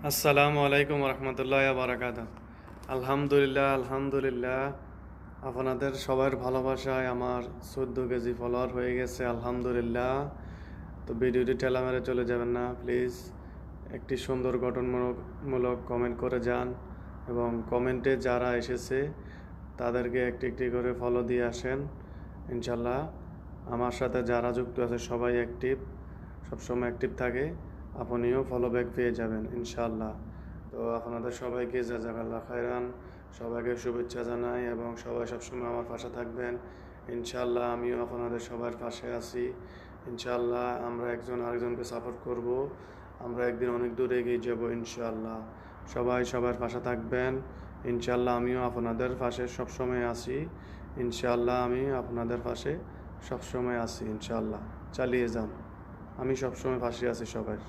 আসসালামু আলাইকুম রহমতুল্লাহ বারাকাত। আলহামদুলিল্লাহ আলহামদুলিল্লাহ, আপনাদের সবার ভালোবাসায় আমার 14 কেজি ফলোয়ার হয়ে গেছে আলহামদুলিল্লাহ। তো ভিডিওটি ঠেলা মেরে চলে যাবেন না প্লিজ, একটি সুন্দর গঠনমূলক কমেন্ট করে যান এবং কমেন্টে যারা এসেছে তাদেরকে একটি একটি করে ফলো দিয়ে আসেন ইনশাল্লাহ। আমার সাথে যারা যুক্ত আছে সবাই অ্যাক্টিভ, সবসময় অ্যাক্টিভ থাকে, আপনিও ফলো ব্যাক পেয়ে যাবেন ইনশাআল্লাহ। তো আপনাদের সবাইকে জাযাকাল্লাহ খায়রান, সবাইকে শুভেচ্ছা জানাই এবং সবাই সবসময় আমার পাশে থাকবেন ইনশাআল্লাহ। আমিও আপনাদের সবার পাশে আছি ইনশাআল্লাহ। আমরা একজন আরেকজনকে সাপোর্ট করব, আমরা একদিন অনেক দূর এগিয়ে যাব ইনশাআল্লাহ। সবাই সবার পাশে থাকবেন ইনশাআল্লাহ। আমিও আপনাদের পাশে সবসময় আছি ইনশাআল্লাহ। আমি আপনাদের পাশে সবসময় আছি ইনশাআল্লাহ। চালিয়ে যান, আমি সবসময় পাশে আছি সবার।